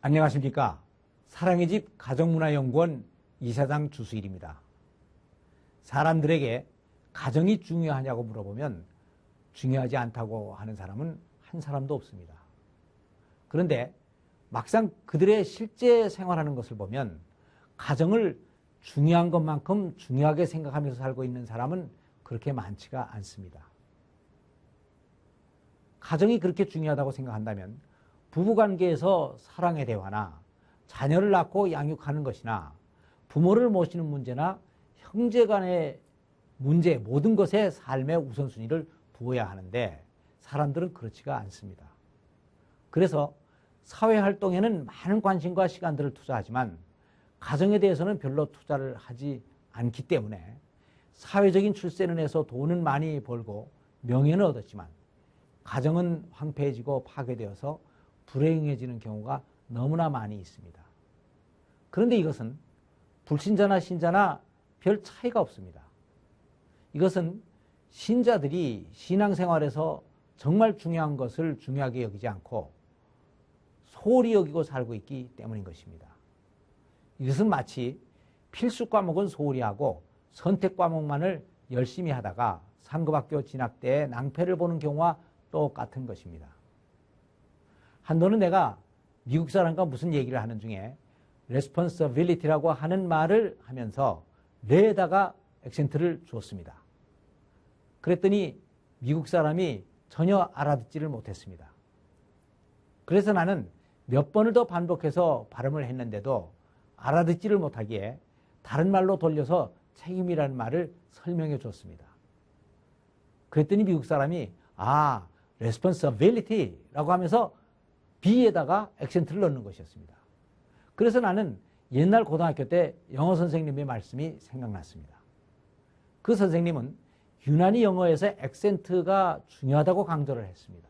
안녕하십니까. 사랑의 집 가정문화연구원 이사장 주수일입니다. 사람들에게 가정이 중요하냐고 물어보면 중요하지 않다고 하는 사람은 한 사람도 없습니다. 그런데 막상 그들의 실제 생활하는 것을 보면 가정을 중요한 것만큼 중요하게 생각하면서 살고 있는 사람은 그렇게 많지가 않습니다. 가정이 그렇게 중요하다고 생각한다면 부부관계에서 사랑의 대화나 자녀를 낳고 양육하는 것이나 부모를 모시는 문제나 형제간의 문제 모든 것에 삶의 우선순위를 두어야 하는데 사람들은 그렇지가 않습니다. 그래서 사회활동에는 많은 관심과 시간들을 투자하지만 가정에 대해서는 별로 투자를 하지 않기 때문에 사회적인 출세는 해서 돈은 많이 벌고 명예는 얻었지만 가정은 황폐해지고 파괴되어서 불행해지는 경우가 너무나 많이 있습니다. 그런데 이것은 불신자나 신자나 별 차이가 없습니다. 이것은 신자들이 신앙생활에서 정말 중요한 것을 중요하게 여기지 않고 소홀히 여기고 살고 있기 때문인 것입니다. 이것은 마치 필수 과목은 소홀히 하고 선택 과목만을 열심히 하다가 상급학교 진학 때에 낭패를 보는 경우와 똑같은 것입니다. 한도는 내가 미국 사람과 무슨 얘기를 하는 중에 responsibility라고 하는 말을 하면서 레에다가 액센트를 주었습니다. 그랬더니 미국 사람이 전혀 알아듣지를 못했습니다. 그래서 나는 몇 번을 더 반복해서 발음을 했는데도 알아듣지를 못하기에 다른 말로 돌려서 책임이라는 말을 설명해 줬습니다. 그랬더니 미국 사람이 responsibility라고 하면서 B에다가 액센트를 넣는 것이었습니다. 그래서 나는 옛날 고등학교 때 영어 선생님의 말씀이 생각났습니다. 그 선생님은 유난히 영어에서 액센트가 중요하다고 강조를 했습니다.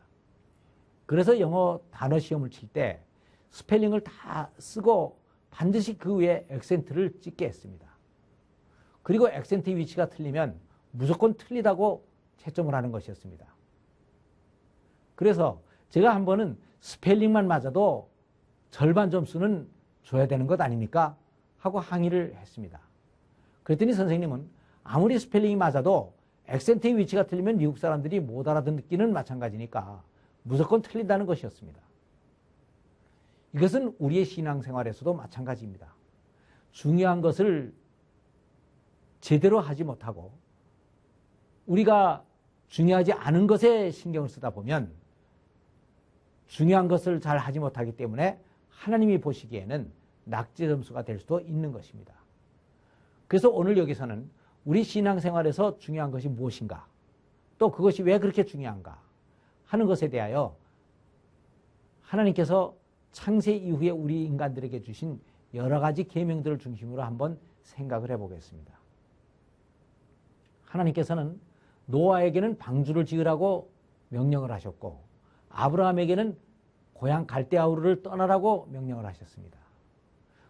그래서 영어 단어 시험을 칠 때 스펠링을 다 쓰고 반드시 그 위에 액센트를 찍게 했습니다. 그리고 액센트 위치가 틀리면 무조건 틀리다고 채점을 하는 것이었습니다. 그래서 제가 한 번은 스펠링만 맞아도 절반 점수는 줘야 되는 것 아닙니까? 하고 항의를 했습니다. 그랬더니 선생님은 아무리 스펠링이 맞아도 액센트의 위치가 틀리면 미국 사람들이 못 알아듣기는 마찬가지니까 무조건 틀린다는 것이었습니다. 이것은 우리의 신앙생활에서도 마찬가지입니다. 중요한 것을 제대로 하지 못하고 우리가 중요하지 않은 것에 신경을 쓰다 보면 중요한 것을 잘 하지 못하기 때문에 하나님이 보시기에는 낙제 점수가 될 수도 있는 것입니다. 그래서 오늘 여기서는 우리 신앙생활에서 중요한 것이 무엇인가, 또 그것이 왜 그렇게 중요한가 하는 것에 대하여 하나님께서 창세 이후에 우리 인간들에게 주신 여러 가지 계명들을 중심으로 한번 생각을 해보겠습니다. 하나님께서는 노아에게는 방주를 지으라고 명령을 하셨고 아브라함에게는 고향 갈대아우르를 떠나라고 명령을 하셨습니다.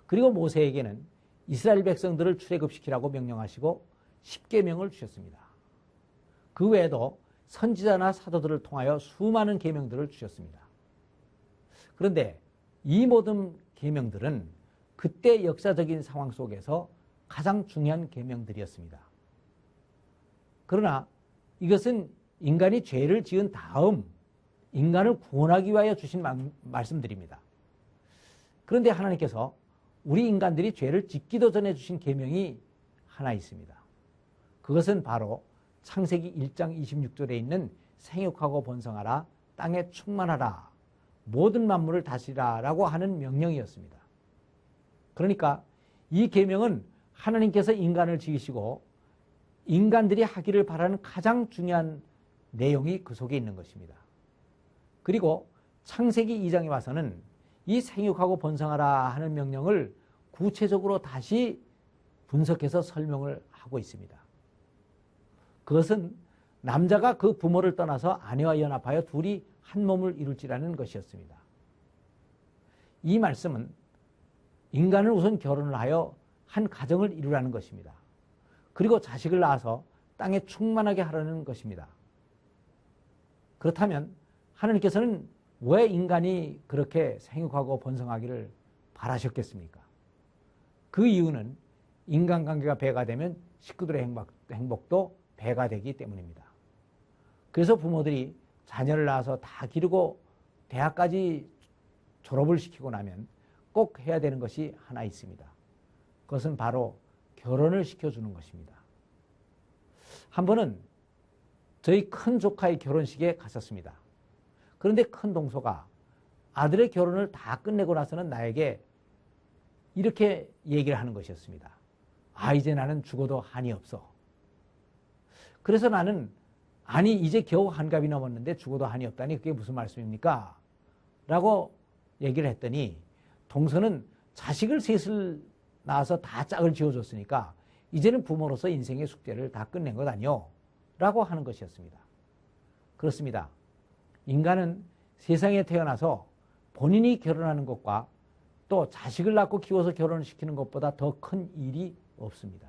그리고 모세에게는 이스라엘 백성들을 출애굽시키라고 명령하시고 10계명을 주셨습니다. 그 외에도 선지자나 사도들을 통하여 수많은 계명들을 주셨습니다. 그런데 이 모든 계명들은 그때 역사적인 상황 속에서 가장 중요한 계명들이었습니다. 그러나 이것은 인간이 죄를 지은 다음 인간을 구원하기 위하여 주신 말씀들입니다. 그런데 하나님께서 우리 인간들이 죄를 짓기도 전에 주신 계명이 하나 있습니다. 그것은 바로 창세기 1장 26절에 있는 생육하고 번성하라, 땅에 충만하라, 모든 만물을 다스리라 라고 하는 명령이었습니다. 그러니까 이 계명은 하나님께서 인간을 지으시고 인간들이 하기를 바라는 가장 중요한 내용이 그 속에 있는 것입니다. 그리고 창세기 2장에 와서는 이 생육하고 번성하라 하는 명령을 구체적으로 다시 분석해서 설명을 하고 있습니다. 그것은 남자가 그 부모를 떠나서 아내와 연합하여 둘이 한 몸을 이룰지라는 것이었습니다. 이 말씀은 인간을 우선 결혼을 하여 한 가정을 이루라는 것입니다. 그리고 자식을 낳아서 땅에 충만하게 하라는 것입니다. 그렇다면 하나님께서는 왜 인간이 그렇게 생육하고 번성하기를 바라셨겠습니까? 그 이유는 인간관계가 배가 되면 식구들의 행복도 배가 되기 때문입니다. 그래서 부모들이 자녀를 낳아서 다 기르고 대학까지 졸업을 시키고 나면 꼭 해야 되는 것이 하나 있습니다. 그것은 바로 결혼을 시켜주는 것입니다. 한 번은 저희 큰 조카의 결혼식에 갔었습니다. 그런데 큰 동서가 아들의 결혼을 다 끝내고 나서는 나에게 이렇게 얘기를 하는 것이었습니다. 아, 이제 나는 죽어도 한이 없어. 그래서 나는 아니 이제 겨우 한갑이 넘었는데 죽어도 한이 없다니 그게 무슨 말씀입니까? 라고 얘기를 했더니 동서는 자식을 셋을 낳아서 다 짝을 지어줬으니까 이제는 부모로서 인생의 숙제를 다 끝낸 것 아니요? 라고 하는 것이었습니다. 그렇습니다. 인간은 세상에 태어나서 본인이 결혼하는 것과 또 자식을 낳고 키워서 결혼을 시키는 것보다 더 큰 일이 없습니다.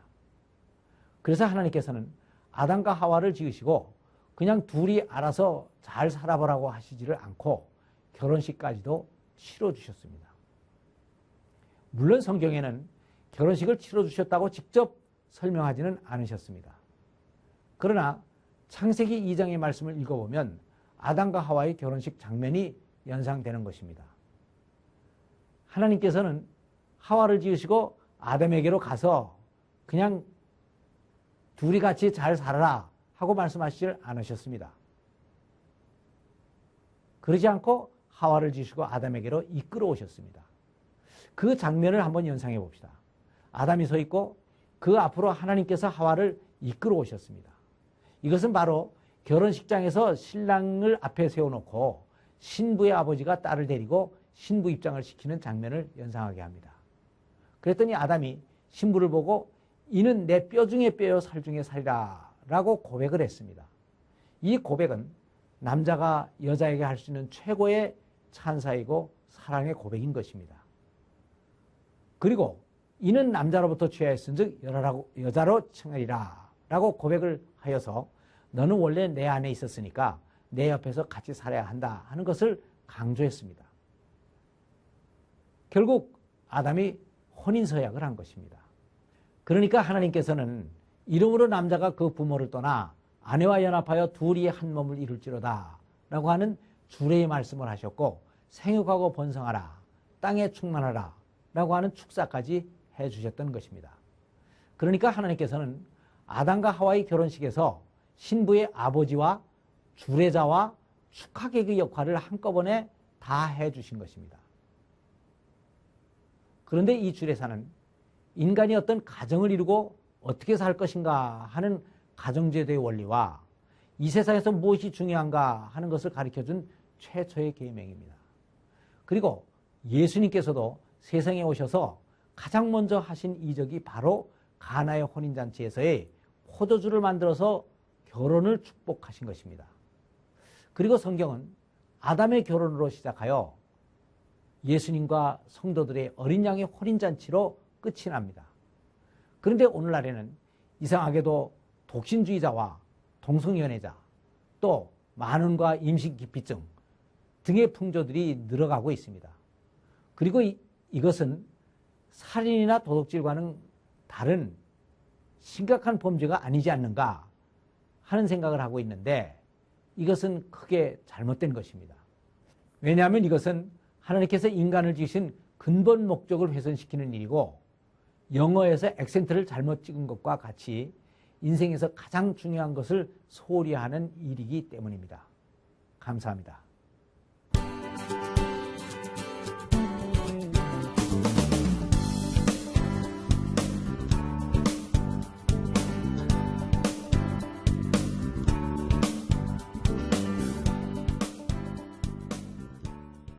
그래서 하나님께서는 아담과 하와를 지으시고 그냥 둘이 알아서 잘 살아보라고 하시지를 않고 결혼식까지도 치러주셨습니다. 물론 성경에는 결혼식을 치러주셨다고 직접 설명하지는 않으셨습니다. 그러나 창세기 2장의 말씀을 읽어보면 아담과 하와의 결혼식 장면이 연상되는 것입니다. 하나님께서는 하와를 지으시고 아담에게로 가서 그냥 둘이 같이 잘 살아라 하고 말씀하시질 않으셨습니다. 그러지 않고 하와를 지으시고 아담에게로 이끌어 오셨습니다. 그 장면을 한번 연상해 봅시다. 아담이 서 있고 그 앞으로 하나님께서 하와를 이끌어 오셨습니다. 이것은 바로 결혼식장에서 신랑을 앞에 세워놓고 신부의 아버지가 딸을 데리고 신부 입장을 시키는 장면을 연상하게 합니다. 그랬더니 아담이 신부를 보고 이는 내 뼈 중에 뼈요 살 중에 살이라 라고 고백을 했습니다. 이 고백은 남자가 여자에게 할 수 있는 최고의 찬사이고 사랑의 고백인 것입니다. 그리고 이는 남자로부터 취하였은즉 여자로 칭하리라 라고 고백을 하여서 너는 원래 내 안에 있었으니까 내 옆에서 같이 살아야 한다 하는 것을 강조했습니다. 결국 아담이 혼인서약을 한 것입니다. 그러니까 하나님께서는 이름으로 남자가 그 부모를 떠나 아내와 연합하여 둘이 한 몸을 이룰지로다 라고 하는 주례의 말씀을 하셨고 생육하고 번성하라 땅에 충만하라 라고 하는 축사까지 해주셨던 것입니다. 그러니까 하나님께서는 아담과 하와의 결혼식에서 신부의 아버지와 주례자와 축하객의 역할을 한꺼번에 다 해주신 것입니다. 그런데 이 주례사는 인간이 어떤 가정을 이루고 어떻게 살 것인가 하는 가정제도의 원리와 이 세상에서 무엇이 중요한가 하는 것을 가르쳐준 최초의 계명입니다. 그리고 예수님께서도 세상에 오셔서 가장 먼저 하신 이적이 바로 가나의 혼인잔치에서의 포도주를 만들어서 결혼을 축복하신 것입니다. 그리고 성경은 아담의 결혼으로 시작하여 예수님과 성도들의 어린 양의 혼인잔치로 끝이 납니다. 그런데 오늘날에는 이상하게도 독신주의자와 동성연애자 또 만원과 임신기피증 등의 풍조들이 늘어가고 있습니다. 그리고 이것은 살인이나 도둑질과는 다른 심각한 범죄가 아니지 않는가 하는 생각을 하고 있는데 이것은 크게 잘못된 것입니다. 왜냐하면 이것은 하나님께서 인간을 지으신 근본 목적을 훼손시키는 일이고 영어에서 액센트를 잘못 찍은 것과 같이 인생에서 가장 중요한 것을 소홀히 하는 일이기 때문입니다. 감사합니다.